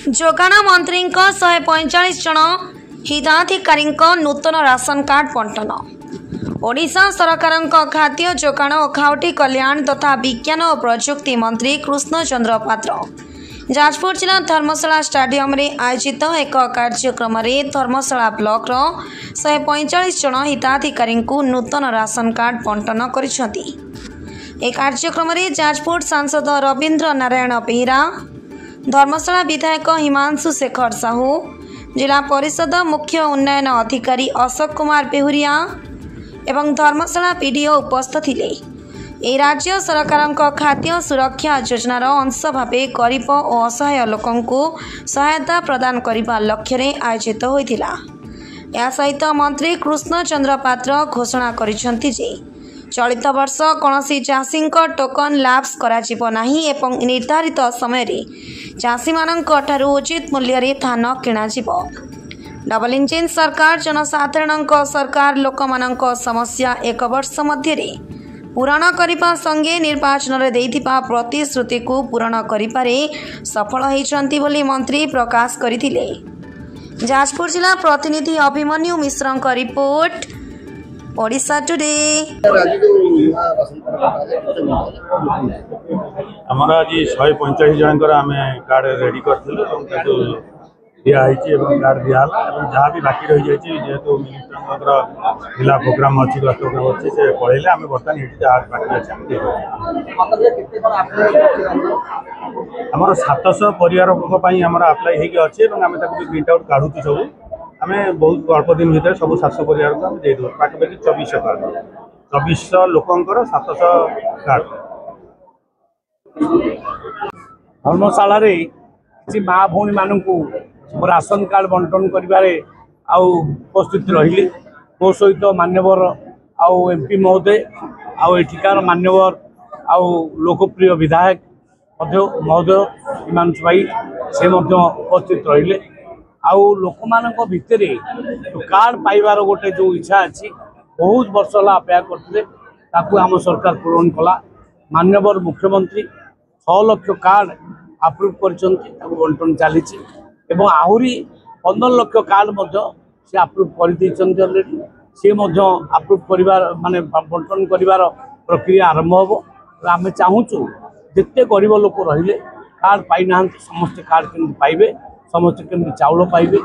जोगाण मंत्री 145 जन हिताधिकारी नूतन ration card बंटन। Odisha सरकार खाद्य जोगाण और खाउटी कल्याण तथा विज्ञान और प्रजुक्ति मंत्री कृष्ण चंद्र पात्र जाजपुर जिला धर्मशाला स्टाडियम रे आयोजित एक कार्यक्रम में धर्मशाला ब्लॉक 145 जन हिताधिकारी नूतन राशन कार्ड बंटन करिसेंती। एक कार्यक्रम में जाजपुर सांसद रवींद्र नारायण बेहेरा, धर्मशाला विधायक हिमांशु शेखर साहू, जिला परिषद मुख्य उन्नयन अधिकारी अशोक कुमार बेहुरिया एवं धर्मशाला पीडीओ उपस्थित थिले। ए राज्य सरकार खाद्य सुरक्षा योजनार अंश भाव गरीब और असहाय लोकंकु सहायता प्रदान करने लक्ष्य रे आयोजित होइथिला। या सहित मंत्री कृष्ण चंद्र पात्र घोषणा करिसेंती जे चलित वर्ष कौनसी चाषी टोकन लाप्स कराजिबो नाही एवं निर्धारित समय रे चाषी मानक ठारू उचित मूल्य रे धान किणाजिबो। डबल इंजिन सरकार जनसाधारण सरकार लोक मानक समस्या एक वर्ष मध्य रे पूरण करने संगे निर्वाचन में देइथिबा प्रतिश्रुति को पूरण करिपारे सफल होइछंती बोली मंत्री प्रकाश करथिले। जाजपुर जिला प्रतिनिधि अभिमन्यु मिश्र का रिपोर्ट, ओडिशा टुडे। आमर आज 145 जनकर आम कार्ड रेडी करूँ दिखाई कार्ड दिहला जहाँ भी बाकी रही जाए जेहेतु मिनिस्टर प्रोग्राम अच्छी प्रोग्राम अच्छे से पढ़े आम बर्तमान ये जहाँ बाकी अच्छे आमर 700 परिवार आमर आप्लाई होगी आम प्रिंट आउट काढ़ु सब आम बहुत अल्प दिन भर सब 700 परिवार को दे दूँ पाखापाखि 2400 कार्ड 2400 लोकंर 700 कार्ड। धर्मशाला किसी माँ भौणी मानू राशन कार्ड बंटन करिबारे उपस्थित रहिले। मो सहित मान्यवर आउ एमपी महोदय आउ एठिकार मान्यवर आउ लोकप्रिय विधायक महोदय हिमांशु भाई से उपस्थित रहिले। आउ लोक मानक भितर कार्ड पाइबार गोटे जो इच्छा अच्छी बहुत वर्ष है अपेक्षा करते आम सरकार पूरण कला। मान्यवर मुख्यमंत्री 6 लाख कार्ड अप्रूव कर बंटन चली आहरी 15 लाख कार्ड से अप्रूव कर ऑलरेडी सी अप्रूव कर माने बंटन कर प्रक्रिया आरंभ हम। आम चाहूँ जिते गरीब लोक रहिले कार्ड पाई ना समस्ते कार्ड केमती पाइबे, समस्ते केमती चाउल पाइबे,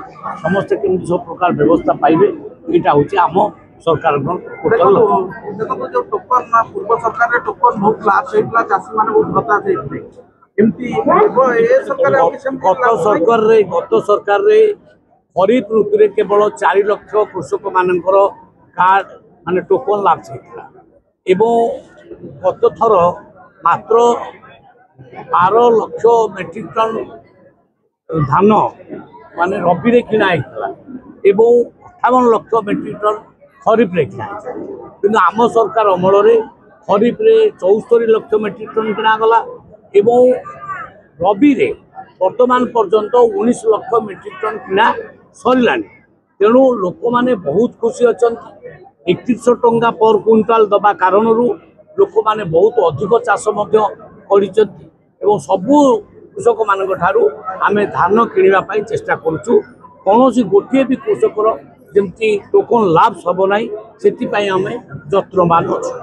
समस्ते केमती सब प्रकार व्यवस्था पाइबे यहाँ हूँ आम सरकार गत सरकार खरीफ ऋतु में केवल 4 लाख कृषक मान कार्ड माने टोकन लाप्स होता गत थर मात्र 12 लाख मेट्रिक टन धान माने रबी रे किना होता 58 लाख मेट्रिक टन खरीफ रे किना कि आम सरकार अमल खरीफ रे 74 लाख मेट्रिक टन किनागला एवं रबी रे वर्तमान पर्यंत 19 लाख मेट्रिक टन किना सरला। तेणु लोक माने बहुत खुशी अच्छा 3100 टंका पर क्विंटाल दबा कारण लोक माने बहुत अधिक चाष कर सबू कृषक मान आम धान किणवाई चेष्टा करुँ। कौन गोटे भी कृषकर जमती टोकन लाभ हम ना से आम यत्नवान अच्छे।